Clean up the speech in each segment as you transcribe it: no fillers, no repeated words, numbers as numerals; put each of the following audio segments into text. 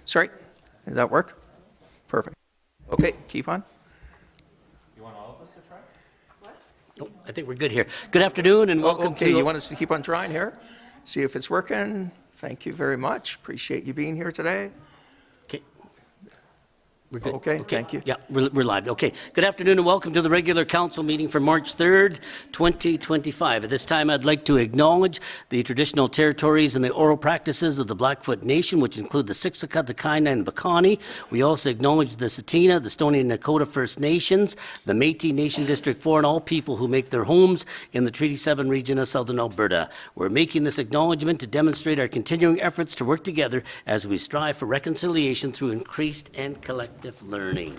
Sorry, does that work? Perfect. Okay, keep on. You want all of us to try? Oh, I think we're good here. Good afternoon and welcome Okay, to... you want us to keep on trying here? See if it's working. Thank you very much. Appreciate you being here today. Okay. We're good. Okay, thank you. Yeah, we're live. Okay. Good afternoon and welcome to the regular council meeting for March 3rd, 2025. At this time, I'd like to acknowledge the traditional territories and the oral practices of the Blackfoot Nation, which include the Siksika, the Kainai, and the Piikani. We also acknowledge the Tsuut'ina, the Stoney and Nakota First Nations, the Métis Nation District 4, and all people who make their homes in the Treaty 7 region of Southern Alberta. We're making this acknowledgement to demonstrate our continuing efforts to work together as we strive for reconciliation through increased and collective learning.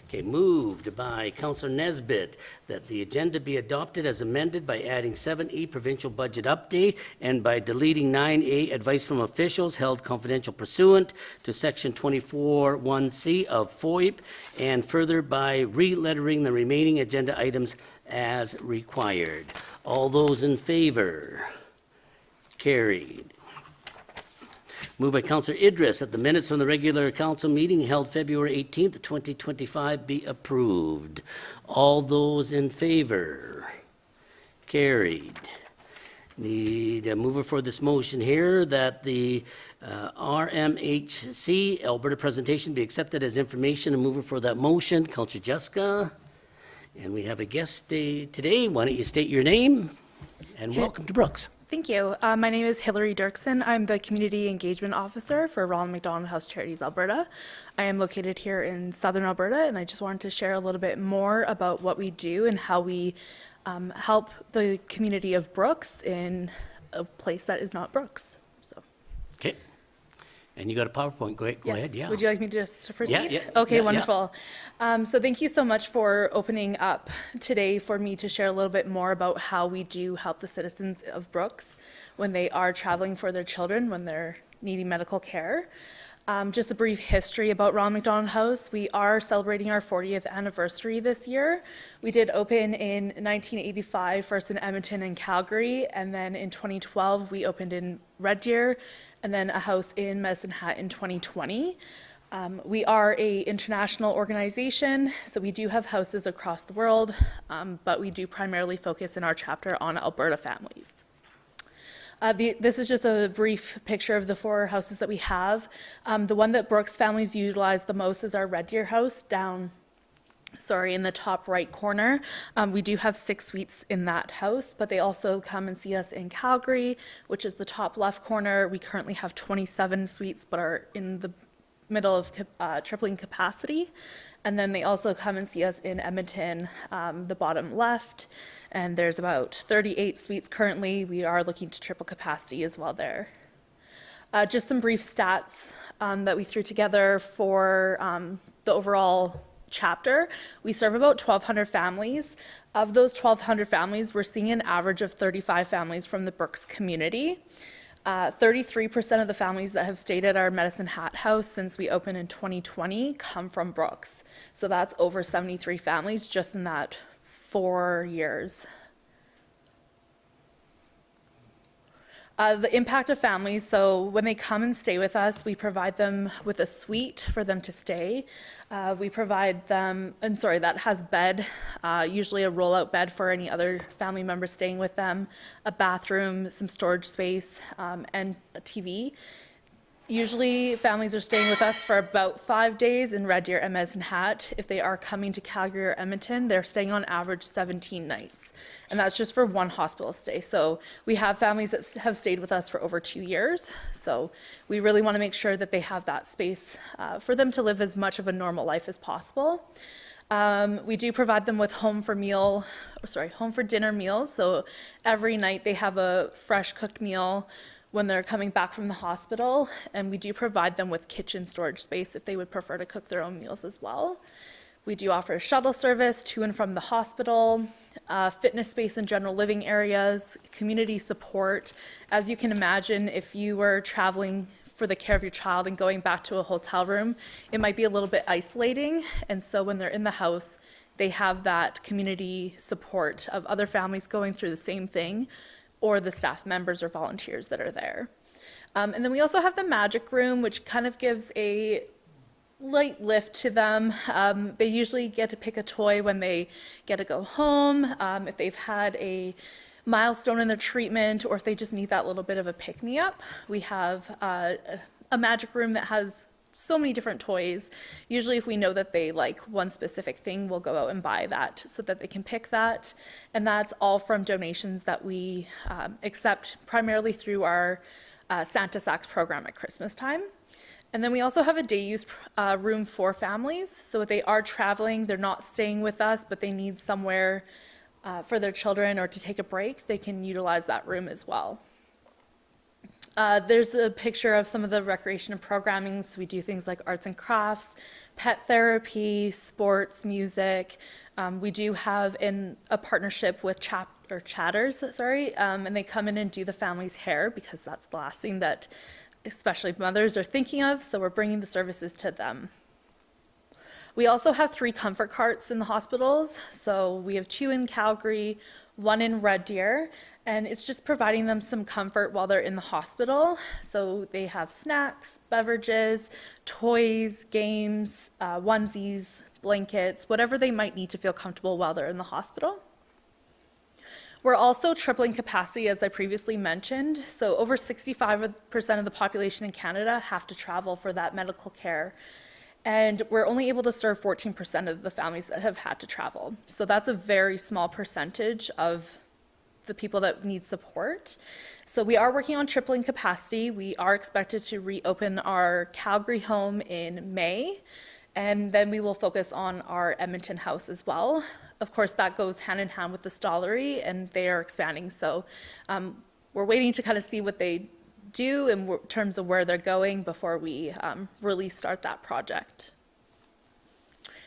Okay, moved by Councillor Nesbitt that the agenda be adopted as amended by adding 7E provincial budget update and by deleting 9A advice from officials held confidential pursuant to section 24(1)C of FOIP, and further by re-lettering the remaining agenda items as required. All those in favor? Carried. Moved by Councillor Idris that the minutes from the regular council meeting held February 18th, 2025 be approved. All those in favor? Carried. Need a mover for this motion here that the RMHC Alberta presentation be accepted as information. A mover for that motion, Councillor Jessica. And we have a guest today. Why don't you state your name and welcome to Brooks. Thank you. My name is Hillary Dirksen. I'm the Community Engagement Officer for Ronald McDonald House Charities Alberta. I am located here in Southern Alberta, and I just wanted to share a little bit more about what we do and how we help the community of Brooks in a place that is not Brooks. So. Okay. And you got a PowerPoint. Go ahead. Yeah. Would you like me to just proceed? Yeah. Okay, Yeah, wonderful. So thank you so much for opening up today for me to share a little bit more about how we do help the citizens of Brooks when they are traveling for their children, when they're needing medical care. Just a brief history about Ronald McDonald House. We are celebrating our 40th anniversary this year. We did open in 1985, first in Edmonton and Calgary, and then in 2012 we opened in Red Deer, and then a house in Medicine Hat in 2020. We are an international organization, so we do have houses across the world, but we do primarily focus in our chapter on Alberta families. This is just a brief picture of the 4 houses that we have. The one that Brooks families utilize the most is our Red Deer house in the top right corner. We do have 6 suites in that house, but they also come and see us in Calgary, which is the top left corner. We currently have 27 suites, but are in the middle of tripling capacity. And then they also come and see us in Edmonton, the bottom left, and there's about 38 suites currently. We are looking to triple capacity as well there. Just some brief stats that we threw together for the overall chapter. We serve about 1,200 families. Of those 1,200 families, we're seeing an average of 35 families from the Brooks community. 33% of the families that have stayed at our Medicine Hat house since we opened in 2020 come from Brooks. So that's over 73 families just in that 4 years. The impact of families, so when they come and stay with us, we provide them with a suite for them to stay. We provide them, that has bed, usually a rollout bed for any other family member staying with them, a bathroom, some storage space, and a TV. Usually families are staying with us for about 5 days in Red Deer and Medicine Hat. If they are coming to Calgary or Edmonton, they're staying on average 17 nights. And that's just for one hospital stay. So we have families that have stayed with us for over 2 years. So we really want to make sure that they have that space for them to live as much of a normal life as possible. We do provide them with home for dinner meals. So every night they have a fresh cooked meal when they're coming back from the hospital, and we do provide them with kitchen storage space if they would prefer to cook their own meals as well. We do offer shuttle service to and from the hospital, fitness space and general living areas, community support. As you can imagine, if you were traveling for the care of your child and going back to a hotel room, it might be a little bit isolating, and so when they're in the house, they have that community support of other families going through the same thing, or the staff members or volunteers that are there. And then we also have the magic room, which kind of gives a light lift to them. They usually get to pick a toy when they get to go home, if they've had a milestone in their treatment, or if they just need that little bit of a pick-me-up. We have a magic room that has so many different toys. Usually if we know that they like one specific thing, we'll go out and buy that so that they can pick that. And that's all from donations that we accept primarily through our Santa Sacks program at Christmas time. And then we also have a day use room for families. So if they are traveling, they're not staying with us, but they need somewhere for their children or to take a break, they can utilize that room as well. There's a picture of some of the recreation and programming. So we do things like arts and crafts, pet therapy, sports, music. We do have a partnership with Chatters, and they come in and do the family's hair because that's the last thing that especially mothers are thinking of. So we're bringing the services to them. We also have 3 comfort carts in the hospitals. So we have 2 in Calgary, 1 in Red Deer, and it's just providing them some comfort while they're in the hospital. So they have snacks, beverages, toys, games, onesies, blankets, whatever they might need to feel comfortable while they're in the hospital. We're also tripling capacity, as I previously mentioned. So over 65% of the population in Canada have to travel for that medical care. And we're only able to serve 14% of the families that have had to travel. So that's a very small percentage of the people that need support. So we are working on tripling capacity. We are expected to reopen our Calgary home in May, and then we will focus on our Edmonton house as well. Of course, that goes hand in hand with the Stollery, and they are expanding. So we're waiting to kind of see what they do in terms of where they're going before we really start that project.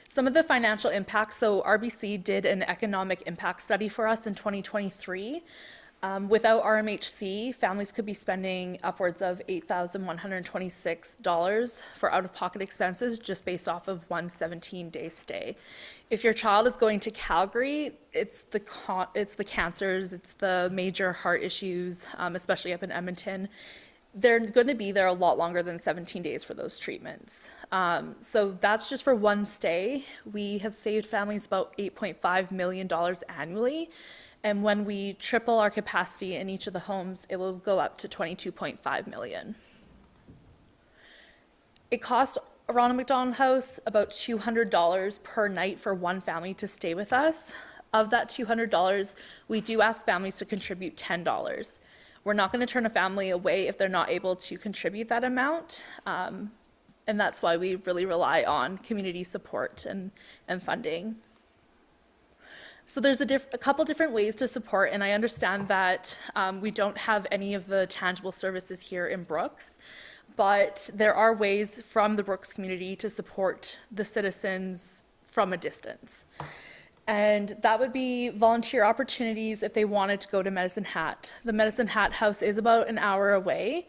Some of the financial impacts, so RBC did an economic impact study for us in 2023. Without RMHC, families could be spending upwards of $8,126 for out-of-pocket expenses just based off of one 17-day stay. If your child is going to Calgary, it's the cancers, it's the major heart issues, especially up in Edmonton. They're going to be there a lot longer than 17 days for those treatments. So that's just for one stay. We have saved families about $8.5 million annually. And when we triple our capacity in each of the homes, it will go up to $22.5 million. It costs Ronald McDonald House about $200 per night for one family to stay with us. Of that $200, we do ask families to contribute $10. We're not going to turn a family away if they're not able to contribute that amount. And that's why we really rely on community support and funding. So there's a couple different ways to support, and I understand that we don't have any of the tangible services here in Brooks, but there are ways from the Brooks community to support the citizens from a distance. And that would be volunteer opportunities if they wanted to go to Medicine Hat. The Medicine Hat house is about an hour away.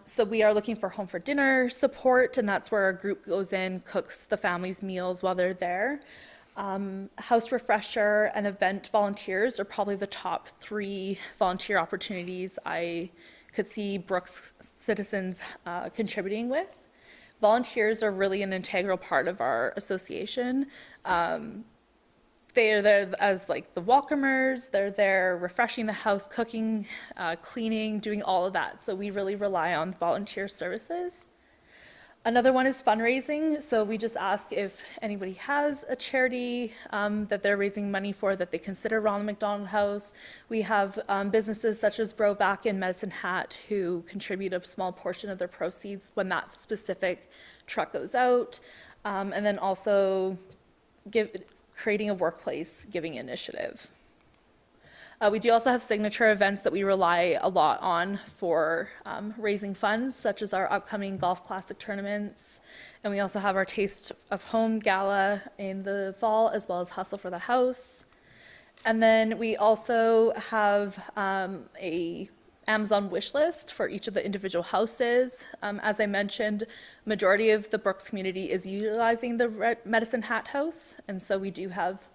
So we are looking for home for dinner support, and that's where our group goes in, cooks the family's meals while they're there. House refresher and event volunteers are probably the top 3 volunteer opportunities I could see Brooks citizens contributing with. Volunteers are really an integral part of our association. They are there as like the welcomers, they're there refreshing the house, cooking, cleaning, doing all of that. So we really rely on volunteer services. Another one is fundraising. So we just ask if anybody has a charity that they're raising money for that they consider Ronald McDonald House. We have businesses such as Brovac and Medicine Hat who contribute a small portion of their proceeds when that specific truck goes out. And then also creating a workplace giving initiative. We do also have signature events that we rely a lot on for raising funds, such as our upcoming Golf Classic tournaments. And we also have our Taste of Home Gala in the fall, as well as Hustle for the House. And then we also have a Amazon wish list for each of the individual houses. As I mentioned, majority of the Brooks community is utilizing the Medicine Hat house, and so we do have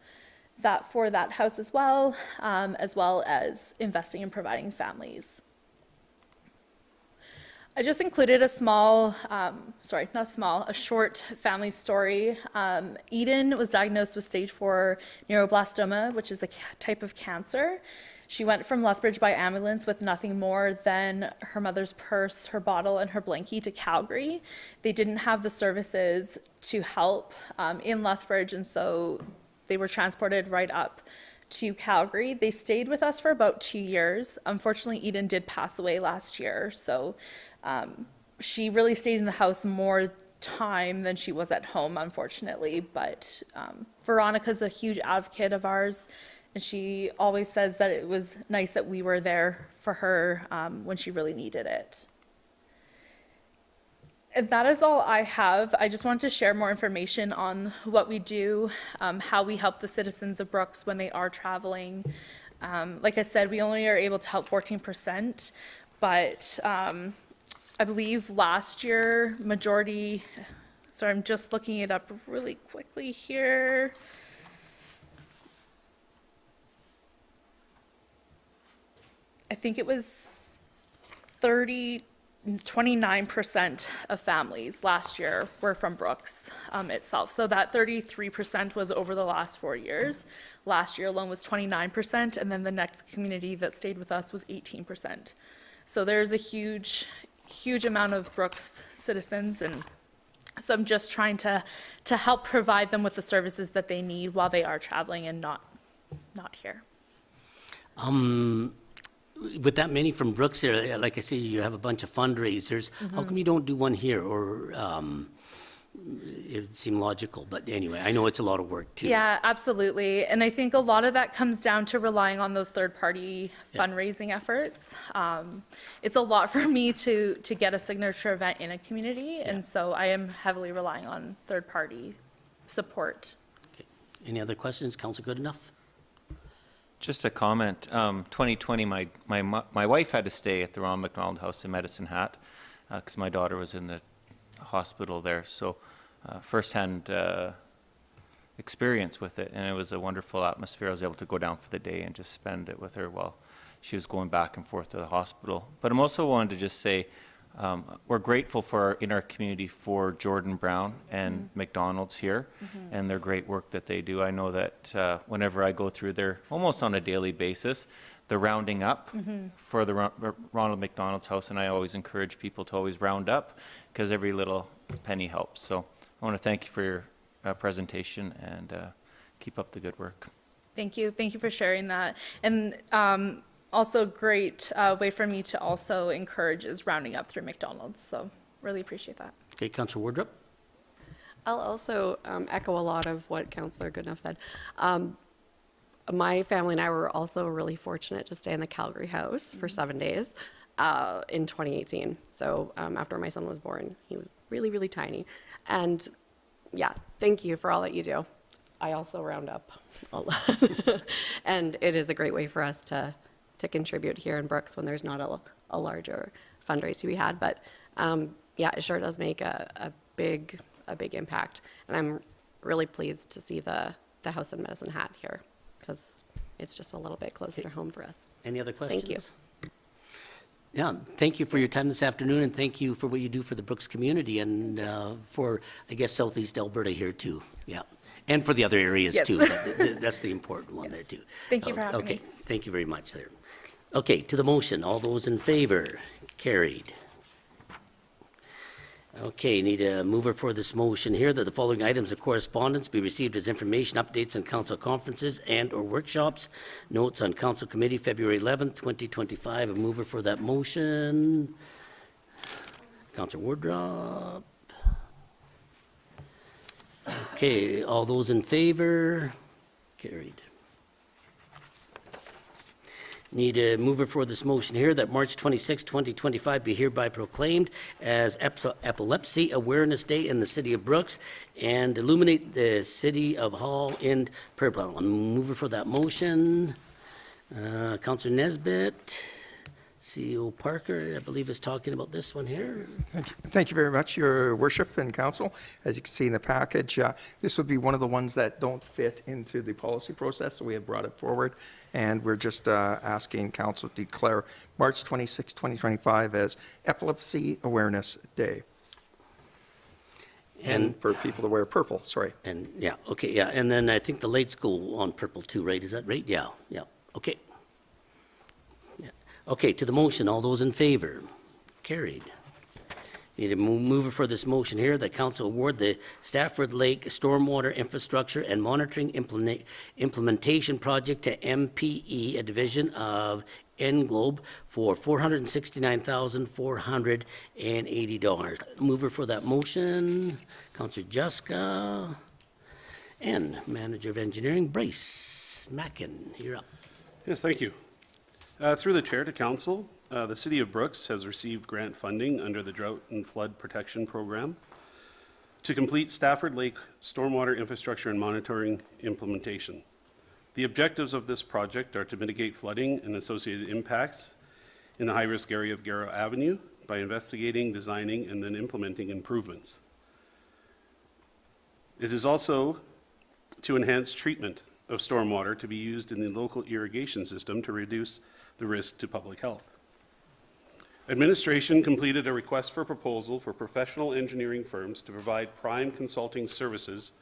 that for that house as well as investing in providing families. I just included a small, a short family story. Eden was diagnosed with stage 4 neuroblastoma, which is a type of cancer. She went from Lethbridge by ambulance with nothing more than her mother's purse, her bottle, and her blankie to Calgary. They didn't have the services to help in Lethbridge, and so they were transported right up to Calgary. They stayed with us for about 2 years. Unfortunately, Eden did pass away last year, so she really stayed in the house more time than she was at home, unfortunately. But Veronica's a huge advocate of ours, and she always says that it was nice that we were there for her when she really needed it. And that is all I have. I just wanted to share more information on what we do, how we help the citizens of Brooks when they are traveling. Like I said, we only are able to help 14%, but I believe last year, sorry, I'm just looking it up really quickly here. I think it was 29% of families last year were from Brooks itself. So that 33% was over the last 4 years. Last year alone was 29%, and then the next community that stayed with us was 18%. So there's a huge amount of Brooks citizens, and so I'm just trying to help provide them with the services that they need while they are traveling and not here. With that many from Brooks here, like I say, you have a bunch of fundraisers. How come you don't do one here? Or it would seem logical, but anyway, I know it's a lot of work too. Yeah, absolutely. And I think a lot of that comes down to relying on those third-party fundraising efforts. It's a lot for me to get a signature event in a community, and so I am heavily relying on third-party support. Okay. Any other questions? Council good enough? Just a comment. 2020, my wife had to stay at the Ronald McDonald House in Medicine Hat because my daughter was in the hospital there. So firsthand experience with it, and it was a wonderful atmosphere. I was able to go down for the day and just spend it with her while she was going back and forth to the hospital. But I'm also wanted to just say we're grateful in our community for Jordan Brown and McDonald's here and their great work that they do. I know that whenever I go through there, almost on a daily basis, the rounding up for the Ronald McDonald's House, and I always encourage people to always round up because every little penny helps. So I want to thank you for your presentation and keep up the good work. Thank you. Thank you for sharing that. And also great way for me to also encourage is rounding up through McDonald's. So really appreciate that. Okay, Councillor Wardrop. I'll also echo a lot of what Councillor Goodenough said. My family and I were also really fortunate to stay in the Calgary house for 7 days in 2018. So after my son was born, he was really, really tiny. And yeah, thank you for all that you do. I also round up a lot. And it is a great way for us to contribute here in Brooks when there's not a larger fundraiser to be had. But yeah, it sure does make a big impact. And I'm really pleased to see the House in Medicine Hat here because it's just a little bit closer to home for us. Any other questions? Thank you. Yeah, thank you for your time this afternoon, and thank you for what you do for the Brooks community and for, I guess, Southeast Alberta here too. Yeah, and for the other areas Yes. too. That's the important one there too. Thank you for having me. Okay, thank you very much there. Okay, to the motion. All those in favor? Carried. Okay, need a mover for this motion here that the following items of correspondence be received as information, updates on council conferences and or workshops. Notes on council committee, February 11th, 2025. A mover for that motion. Councillor Wardrop. Okay, all those in favor? Carried. Need a mover for this motion here that March 26, 2025 be hereby proclaimed as Epilepsy Awareness Day in the city of Brooks and illuminate the city of Hall in purple. A mover for that motion. Councillor Nesbitt, CEO Parker, I believe, is talking about this one here. Thank you very much, Your Worship and Council. As you can see in the package, this would be one of the ones that don't fit into the policy process, so we have brought it forward. And we're just asking Council to declare March 26, 2025 as Epilepsy Awareness Day. And for people to wear purple, sorry. And, yeah, okay, yeah, and then I think the lights go on purple too, right? Is that right? Yeah, okay. Yeah. Okay, to the motion, all those in favor? Carried. Need a mover for this motion here, that council award the Stafford Lake Stormwater Infrastructure and Monitoring Implementation Project to MPE, a division of Englobe, for $469,480. Mover for that motion, Councillor Juska, and Manager of Engineering, Bryce Mackin. You're up. Yes, thank you. Through the chair to council, the City of Brooks has received grant funding under the Drought and Flood Protection Program to complete Stafford Lake Stormwater Infrastructure and Monitoring Implementation. The objectives of this project are to mitigate flooding and associated impacts in the high-risk area of Garrow Avenue by investigating, designing, and then implementing improvements. It is also to enhance treatment of stormwater to be used in the local irrigation system to reduce the risk to public health. Administration completed a request for proposal for professional engineering firms to provide prime consulting services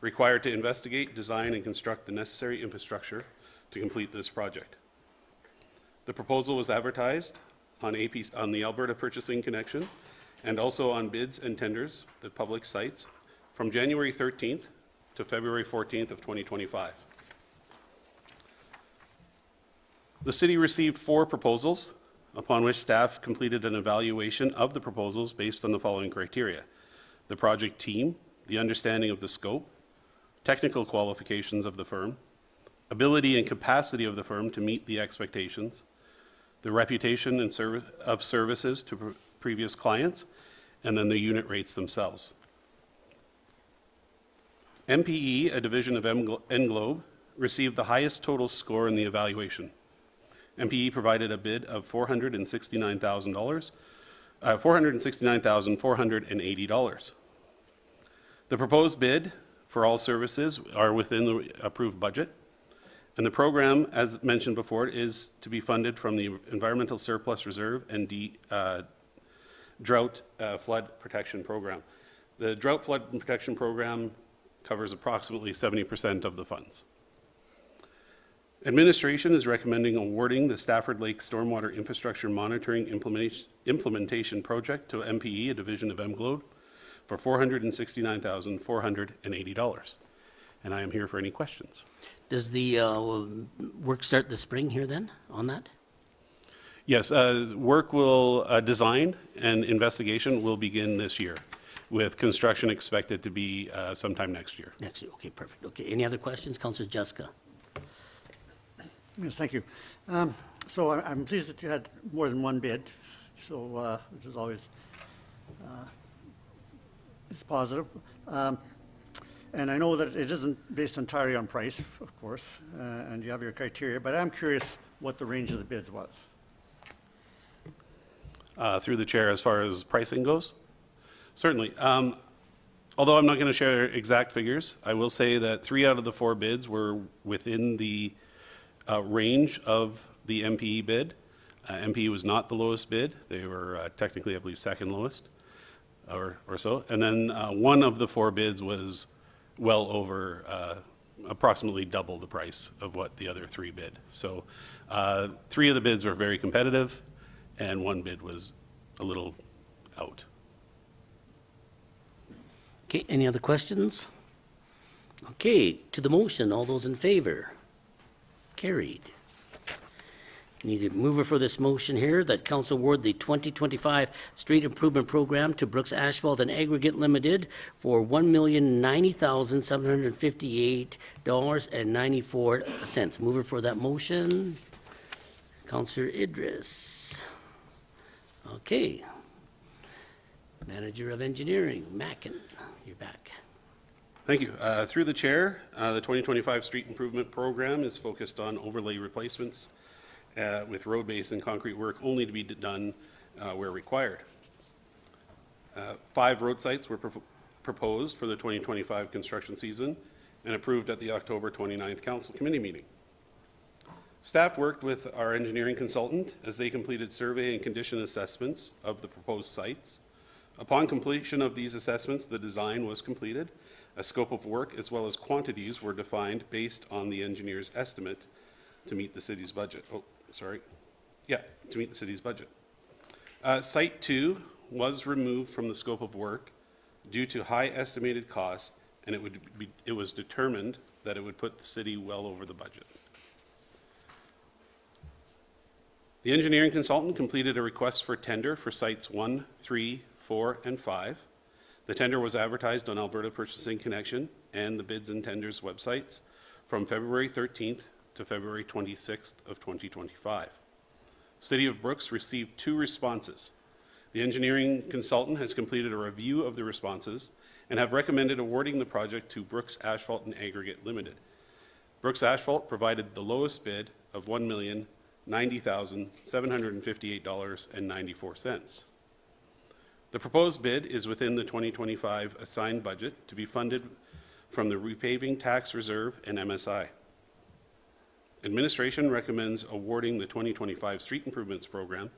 required to investigate, design, and construct the necessary infrastructure to complete this project. The proposal was advertised on the Alberta Purchasing Connection and also on bids and tenders, the public sites, from January 13th to February 14th of 2025. The city received 4 proposals, upon which staff completed an evaluation of the proposals based on the following criteria: the project team, the understanding of the scope, technical qualifications of the firm, ability and capacity of the firm to meet the expectations, the reputation and of services to previous clients, and then the unit rates themselves. MPE, a division of Englobe, received the highest total score in the evaluation. MPE provided a bid of $469,480. The proposed bid for all services are within the approved budget, and the program, as mentioned before, is to be funded from the Environmental Surplus Reserve and Drought Flood Protection Program. The Drought Flood Protection Program covers approximately 70% of the funds. Administration is recommending awarding the Stafford Lake Stormwater Infrastructure Monitoring Implementation Project to MPE, a division of Englobe, for $469,480. And I am here for any questions. Does the work start this spring here then, on that? Yes, work will, design and investigation will begin this year, with construction expected to be sometime next year. Next year, okay, perfect. Okay, any other questions? Councillor Juska. Yes, thank you. So I'm pleased that you had more than one bid, so which is always is positive. And I know that it isn't based entirely on price, of course, and you have your criteria, but I'm curious what the range of the bids was. Through the chair, as far as pricing goes? Certainly. Although I'm not going to share exact figures, I will say that 3 out of the 4 bids were within the range of the MPE bid. MPE was not the lowest bid. They were technically, I believe, second lowest or so. And then 1 of the 4 bids was well over approximately double the price of what the other 3 bid. So 3 of the bids were very competitive, and 1 bid was a little out. Okay, any other questions? Okay, to the motion, all those in favor? Carried. Need a mover for this motion here, that council award the 2025 Street Improvement Program to Brooks Asphalt and Aggregate Limited for $1,090,758.94. Mover for that motion, Councillor Idris. Okay. Manager of Engineering, Mackin, you're back. Thank you. Through the chair, the 2025 Street Improvement Program is focused on overlay replacements with road base and concrete work only to be done where required. 5 road sites were proposed for the 2025 construction season and approved at the October 29th Council Committee meeting. Staff worked with our engineering consultant as they completed survey and condition assessments of the proposed sites. Upon completion of these assessments, the design was completed. A scope of work as well as quantities were defined based on the engineer's estimate to meet the city's budget. To meet the city's budget. Site 2 was removed from the scope of work due to high estimated costs, and it was determined that it would put the city well over the budget. The engineering consultant completed a request for tender for sites 1, 3, 4, and 5. The tender was advertised on Alberta Purchasing Connection and the bids and tenders websites from February 13th to February 26th of 2025. City of Brooks received 2 responses. The engineering consultant has completed a review of the responses and have recommended awarding the project to Brooks Asphalt and Aggregate Limited. Brooks Asphalt provided the lowest bid of $1,090,758.94. The proposed bid is within the 2025 assigned budget to be funded from the repaving tax reserve and MSI. Administration recommends awarding the 2025 street improvements program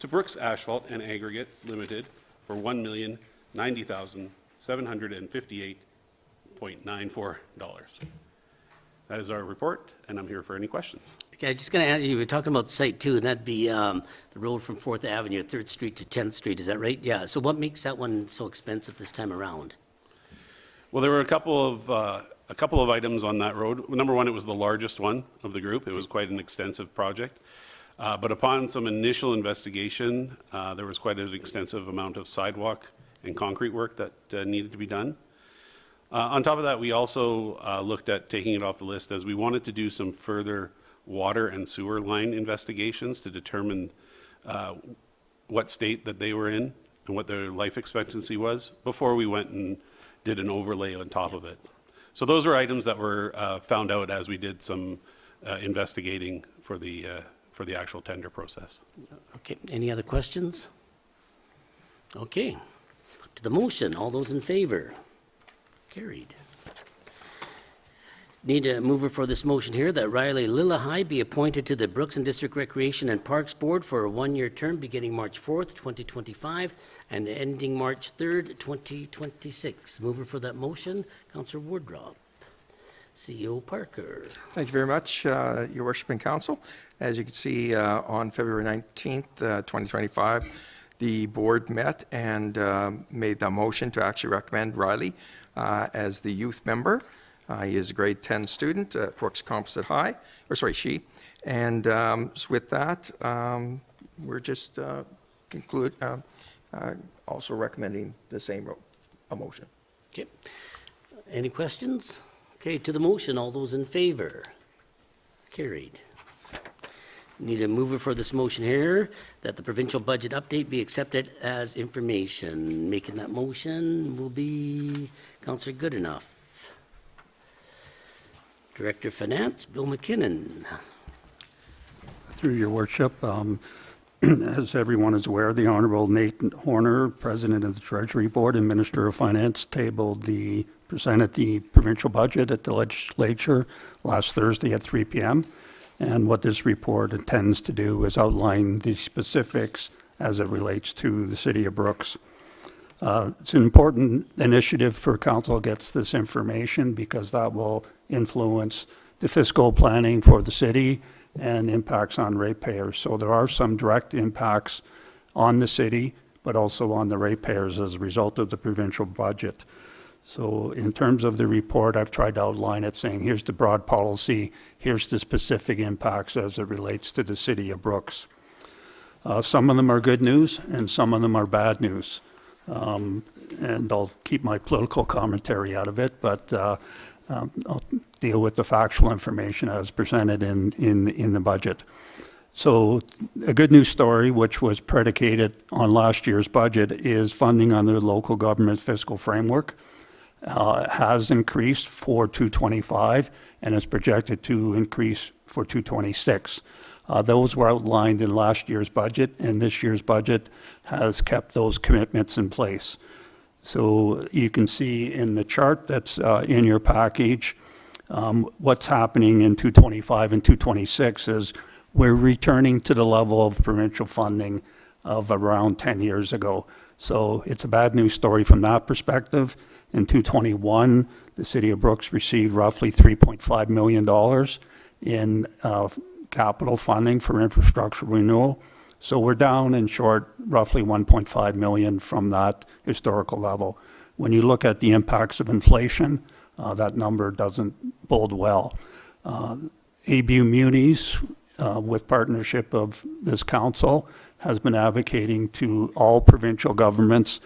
to Brooks Asphalt and Aggregate Limited for $1,090,758.94. That is our report, and I'm here for any questions. Okay, I'm just going to add, you were talking about Site 2, and that'd be the road from 4th Avenue, 3rd Street to 10th Street, is that right? Yeah, so what makes that one so expensive this time around? Well, there were a couple of items on that road. Number one, it was the largest one of the group. It was quite an extensive project. But upon some initial investigation, there was quite an extensive amount of sidewalk and concrete work that needed to be done. On top of that, we also looked at taking it off the list as we wanted to do some further water and sewer line investigations to determine what state that they were in and what their life expectancy was before we went and did an overlay on top of it. So those are items that were found out as we did some investigating for the actual tender process. Okay, any other questions? Okay, to the motion, all those in favor? Carried. Need a mover for this motion here that Riley Lillahai be appointed to the Brooks and District Recreation and Parks Board for a 1-year term beginning March 4th, 2025 and ending March 3rd, 2026. Mover for that motion, Councillor Wardrop. CEO Parker. Thank you very much, Your Worship and Council. As you can see, on February 19th, 2025, the board met and made the motion to actually recommend Riley as the youth member. He is a grade 10 student at Brooks Composite High, she. And so with that, we're just also recommending the same motion. Okay. Any questions? Okay, to the motion, all those in favor? Carried. Need a mover for this motion here, that the provincial budget update be accepted as information. Making that motion will be Councillor Goodenough. Director of Finance, Bill McKinnon. Through your worship, as everyone is aware, the Honorable Nathan Horner, President of the Treasury Board and Minister of Finance, presented the provincial budget at the legislature last Thursday at 3 p.m. And what this report intends to do is outline the specifics as it relates to the City of Brooks. It's an important initiative for council gets this information because that will influence the fiscal planning for the city and impacts on ratepayers. So there are some direct impacts on the city, but also on the ratepayers as a result of the provincial budget. So in terms of the report, I've tried to outline it saying, here's the broad policy, here's the specific impacts as it relates to the City of Brooks. Some of them are good news and some of them are bad news. And I'll keep my political commentary out of it, but I'll deal with the factual information as presented in the budget. So a good news story, which was predicated on last year's budget, is funding under the local government fiscal framework. Has increased for 2025 and is projected to increase for 2026. Those were outlined in last year's budget, and this year's budget has kept those commitments in place. So you can see in the chart that's in your package, what's happening in 225 and 226 is we're returning to the level of provincial funding of around 10 years ago. So it's a bad news story from that perspective. In 221, the City of Brooks received roughly $3.5 million in capital funding for infrastructure renewal. So we're down in short roughly 1.5 million from that historical level. When you look at the impacts of inflation, that number doesn't bode well. ABU Munis, with partnership of this council, has been advocating to all provincial governments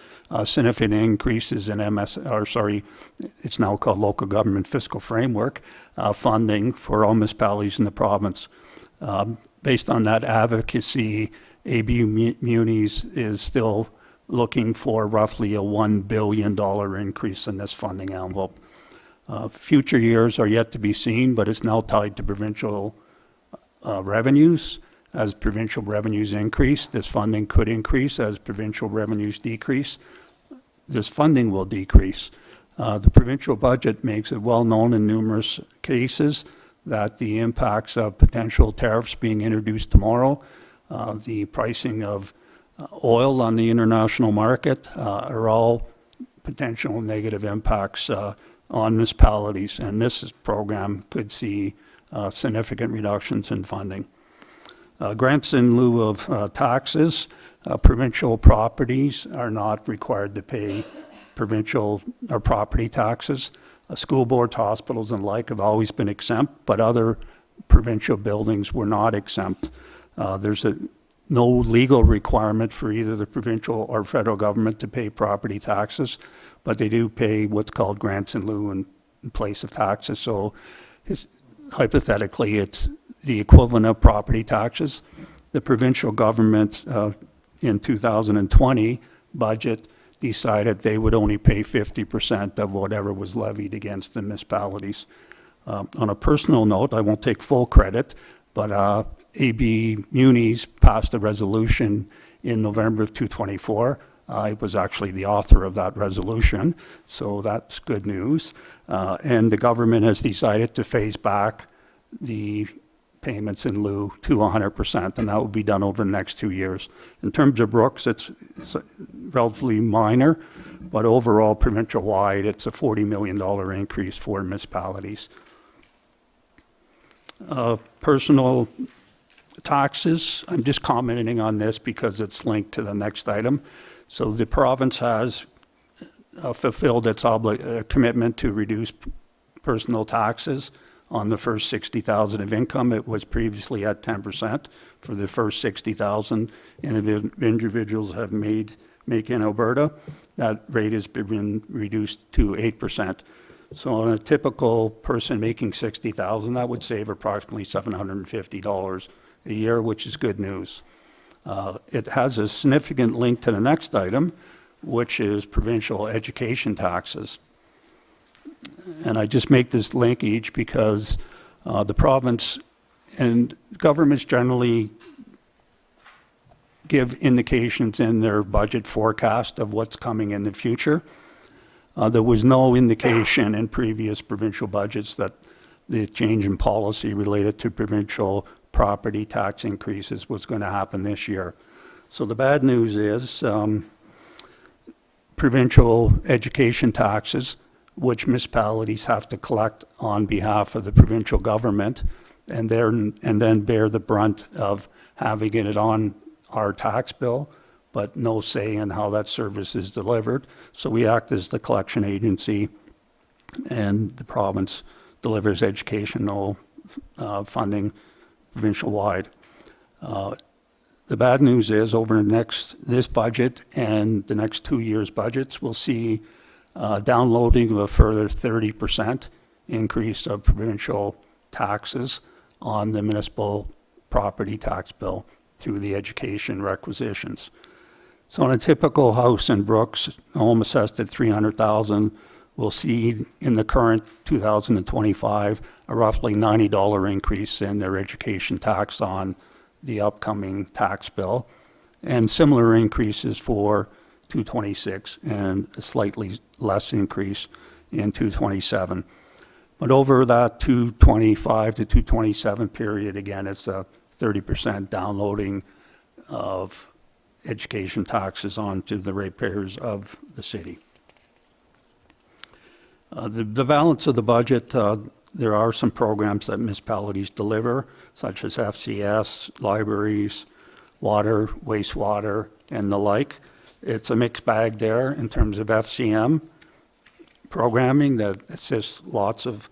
significant increases in it's now called Local Government Fiscal Framework funding for all municipalities in the province. Based on that advocacy, ABU Munis is still looking for roughly a $1 billion increase in this funding envelope. Future years are yet to be seen, but it's now tied to provincial revenues. As provincial revenues increase, this funding could increase. As provincial revenues decrease, this funding will decrease. The provincial budget makes it well known in numerous cases that the impacts of potential tariffs being introduced tomorrow, the pricing of oil on the international market are all potential negative impacts on municipalities, and this program could see significant reductions in funding. Grants in lieu of taxes, provincial properties are not required to pay provincial or property taxes. School boards, hospitals, and like have always been exempt, but other provincial buildings were not exempt. There's no legal requirement for either the provincial or federal government to pay property taxes, but they do pay what's called grants in lieu in place of taxes. So hypothetically, it's the equivalent of property taxes. The provincial government in 2020 budget decided they would only pay 50% of whatever was levied against the municipalities. On a personal note, I won't take full credit, but AB Munis passed a resolution in November of 2024. I was actually the author of that resolution, so that's good news. And the government has decided to phase back the payments in lieu to 100%, and that will be done over the next 2 years. In terms of Brooks, it's relatively minor, but overall, provincial-wide, it's a $40 million increase for municipalities. Personal taxes, I'm just commenting on this because it's linked to the next item. So the province has fulfilled its commitment to reduce personal taxes on the first 60,000 of income. It was previously at 10% for the first 60,000 individuals have make in Alberta. That rate has been reduced to 8%. So on a typical person making 60,000, that would save approximately $750 a year, which is good news. It has a significant link to the next item, which is provincial education taxes. And I just make this linkage because the province and governments generally give indications in their budget forecast of what's coming in the future. There was no indication in previous provincial budgets that the change in policy related to provincial property tax increases was going to happen this year. So the bad news is provincial education taxes, which municipalities have to collect on behalf of the provincial government, and then bear the brunt of having it on our tax bill, but no say in how that service is delivered. So we act as the collection agency, and the province delivers educational funding provincial-wide. The bad news is over this budget and the next 2 years' budgets, we'll see downloading of a further 30% increase of provincial taxes on the municipal property tax bill through the education requisitions. So in a typical house in Brooks, a home assessed at $300,000, we'll see in the current 2025 a roughly $90 increase in their education tax on the upcoming tax bill, and similar increases for 226 and a slightly less increase in 227. But over that 225 to 227 period, again, it's a 30% downloading of education taxes onto the ratepayers of the city. The balance of the budget, there are some programs that municipalities deliver, such as FCS, libraries, water, wastewater, and the like. It's a mixed bag there in terms of FCM programming that assists lots of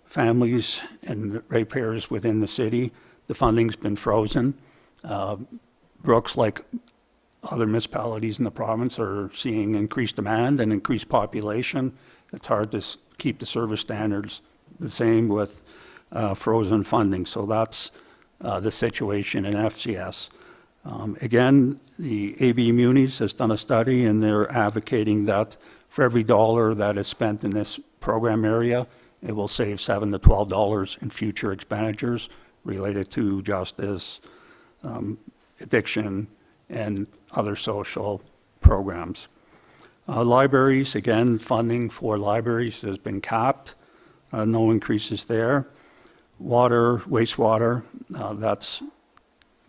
families and ratepayers within the city. The funding's been frozen. Brooks, like other municipalities in the province, are seeing increased demand and increased population. It's hard to keep the service standards the same with frozen funding. So that's the situation in FCS. Again, the AB Munis has done a study, and they're advocating that for every dollar that is spent in this program area, it will save $7 to $12 in future expenditures related to justice, addiction, and other social programs. Libraries, again, funding for libraries has been capped. No increases there. Water, wastewater, that's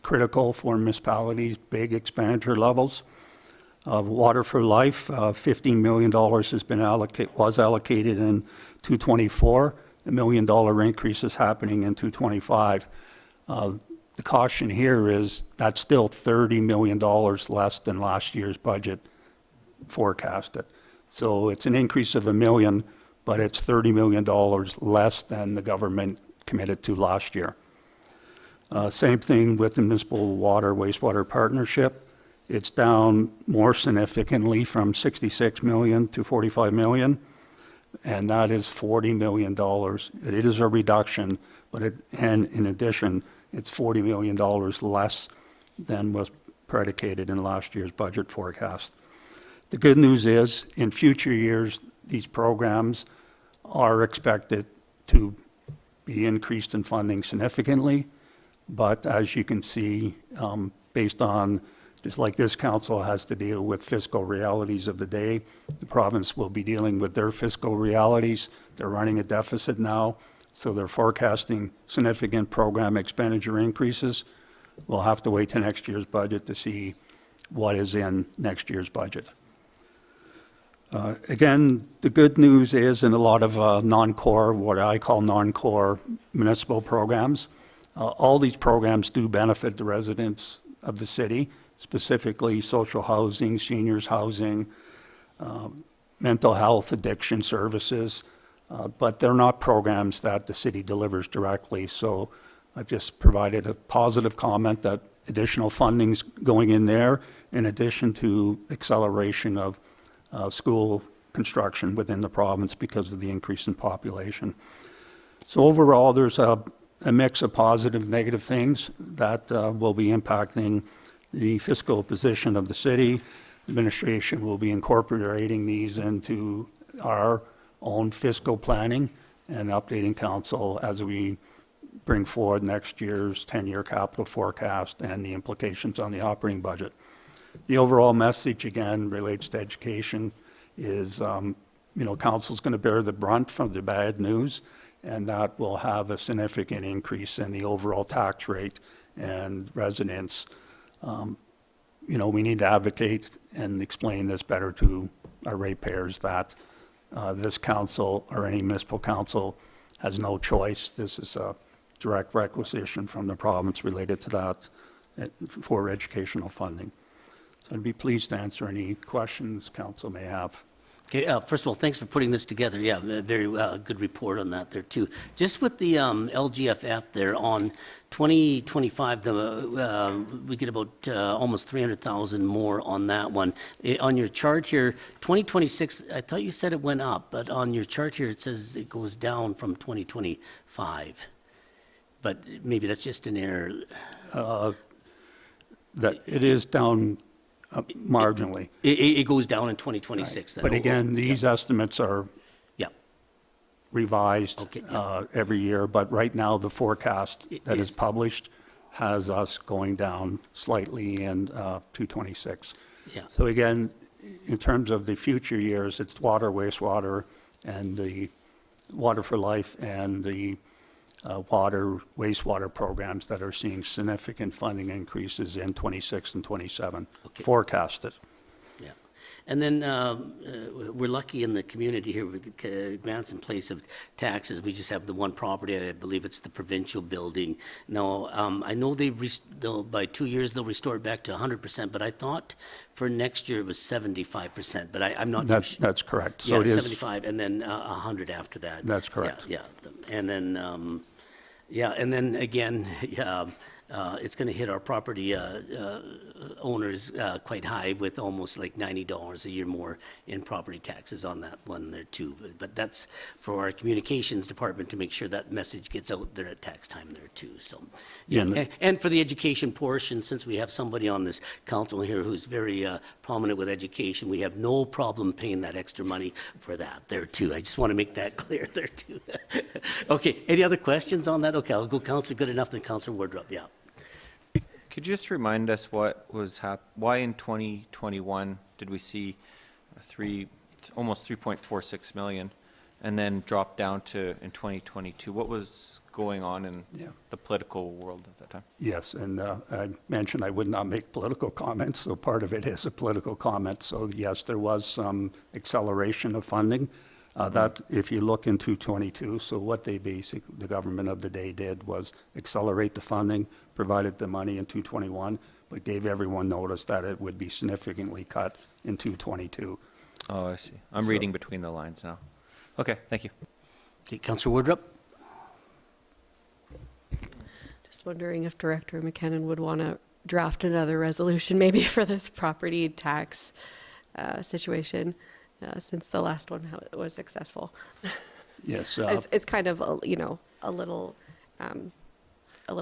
critical for municipalities, big expenditure levels. Water for Life, $15 million was allocated in 224. $1 million increase is happening in 225. The caution here is that's still $30 million less than last year's budget forecasted. So it's an increase of $1 million, but it's $30 million less than the government committed to last year. Same thing with the Municipal Water Wastewater Partnership. It's down more significantly from 66 million to 45 million, and that is $40 million. It is a reduction, but and in addition, it's $40 million less than was predicated in last year's budget forecast. The good news is, in future years, these programs are expected to be increased in funding significantly, but as you can see, based on, just like this council has to deal with fiscal realities of the day, the province will be dealing with their fiscal realities. They're running a deficit now, so they're forecasting significant program expenditure increases. We'll have to wait to next year's budget to see what is in next year's budget. Again, the good news is in a lot of non-core, what I call non-core municipal programs, all these programs do benefit the residents of the city, specifically social housing, seniors housing, mental health, addiction services, but they're not programs that the city delivers directly. So I've just provided a positive comment that additional funding's going in there, in addition to acceleration of school construction within the province because of the increase in population. So overall, there's a mix of positive, negative things that will be impacting the fiscal position of the city. Administration will be incorporating these into our own fiscal planning and updating council as we bring forward next year's 10-year capital forecast and the implications on the operating budget. The overall message, again, relates to education is, council's going to bear the brunt from the bad news, and that will have a significant increase in the overall tax rate and residents. We need to advocate and explain this better to our ratepayers that this council or any municipal council has no choice. This is a direct requisition from the province related to that for educational funding. So I'd be pleased to answer any questions council may have. Okay, first of all, thanks for putting this together. Yeah, a very good report on that there too. Just with the LGFF there on 2025, we get about almost 300,000 more on that one. On your chart here, 2026, I thought you said it went up, but on your chart here it says it goes down from 2025. But maybe that's just an error. That it is down marginally. It goes down in 2026 then. But again, these estimates are Yeah. revised Okay, yeah. every year, but right now the forecast that is published has us going down slightly in 226. Yeah. So again, in terms of the future years, it's water, wastewater, and the Water for Life and the water, wastewater programs that are seeing significant funding increases in 26 and 27, Okay. forecasted. Yeah. And then we're lucky in the community here with grants in place of taxes. We just have the one property, I believe it's the provincial building. Now, I know by 2 years they'll restore it back to 100%, but I thought for next year it was 75%, but I'm not too sure. That's correct. So Yeah, it is- 75 and then 100 after that. That's correct. Yeah, yeah. And then, and then again, it's going to hit our property owners quite high with almost like $90 a year more in property taxes on that one there too. But that's for our communications department to make sure that message gets out there at tax time there too. So, Yeah, yeah. And for the education portion, since we have somebody on this council here who's very prominent with education, we have no problem paying that extra money for that there too. I just want to make that clear there too. Okay, any other questions on that? Okay, I'll go Councillor Goodenough, then Councillor Wardrop, yeah. Could you just remind us what was why in 2021 did we see almost 3.46 million and then drop down to in 2022? What was going on in the political world at that time? Yes, and I mentioned I would not make political comments, so part of it is a political comment. So yes, there was some acceleration of funding. That, if you look into 22, so what the government of the day did was accelerate the funding, provided the money in 221, but gave everyone notice that it would be significantly cut in 222. Oh, I see. I'm reading between the lines now. Okay, thank you. Okay, Councillor Wardrop? Just wondering if Director McKinnon would want to draft another resolution maybe for this property tax situation, since the last one was successful. Yes. It's kind of, a little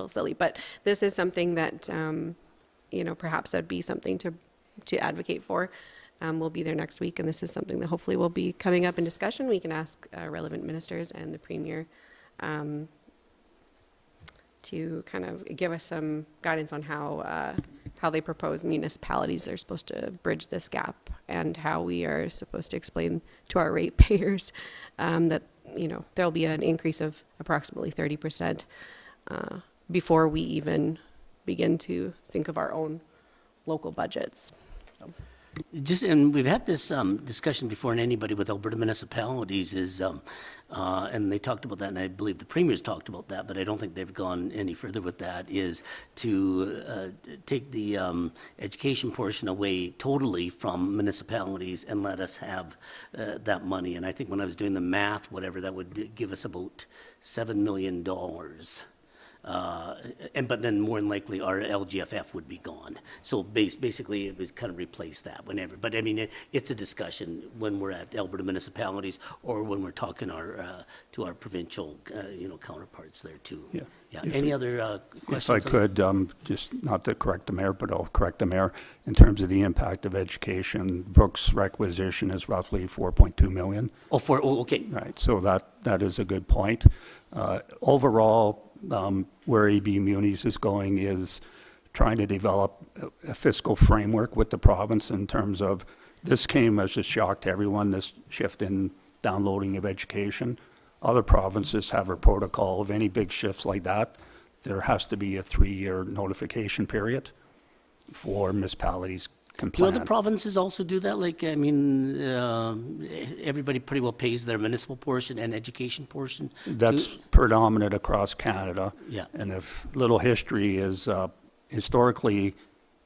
silly, but this is something that, perhaps that'd be something to advocate for. We'll be there next week, and this is something that hopefully will be coming up in discussion. We can ask relevant ministers and the Premier to kind of give us some guidance on how they propose municipalities are supposed to bridge this gap, and how we are supposed to explain to our ratepayers that there'll be an increase of approximately 30% before we even begin to think of our own local budgets. So. And we've had this discussion before, and anybody with Alberta municipalities is, and they talked about that, and I believe the Premier's talked about that, but I don't think they've gone any further with that, is to take the education portion away totally from municipalities and let us have that money. And I think when I was doing the math, whatever, that would give us about $7 million. But then more than likely our LGFF would be gone. So basically it would kind of replace that whenever. But I mean, it's a discussion when we're at Alberta municipalities or when we're talking to our provincial, counterparts there too. Yeah. Yeah. Any other questions? If I could, just not to correct the mayor, but I'll correct the mayor. In terms of the impact of education, Brooks requisition is roughly 4.2 million. Okay. Right, so that is a good point. Overall, where AB Munis is going is trying to develop a fiscal framework with the province in terms of, this came as a shock to everyone, this shift in downloading of education. Other provinces have a protocol of any big shifts like that. There has to be a 3-year notification period for municipalities can Do plan. other provinces also do that? Like, I mean, everybody pretty well pays their municipal portion and education portion? That's predominant across Canada. Yeah. And if little history is, historically,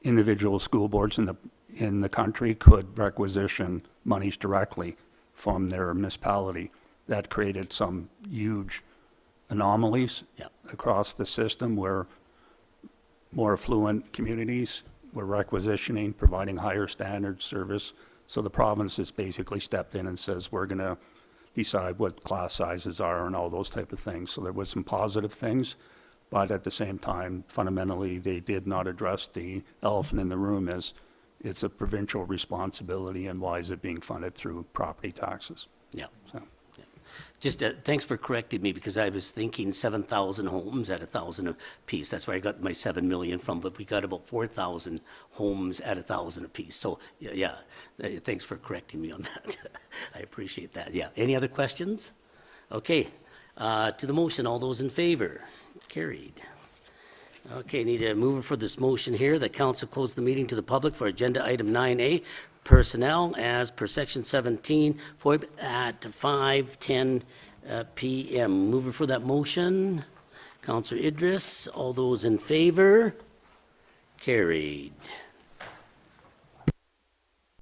individual school boards in the country could requisition monies directly from their municipality. That created some huge anomalies Yeah. across the system where more affluent communities were requisitioning, providing higher standard service. So the province has basically stepped in and says, we're going to decide what class sizes are and all those type of things. So there was some positive things, but at the same time, fundamentally, they did not address the elephant in the room as it's a provincial responsibility and why is it being funded through property taxes. Yeah. So. Just, thanks for correcting me, because I was thinking 7,000 homes at 1,000 apiece. That's where I got my 7 million from, but we got about 4,000 homes at 1,000 apiece. So, yeah, thanks for correcting me on that. I appreciate that, yeah. Any other questions? Okay, to the motion, all those in favor? Carried. Okay, need a mover for this motion here, that council close the meeting to the public for agenda item 9A, personnel as per section 17, FOIB at 5:10 PM. Mover for that motion, Councillor Idris. All those in favor? Carried.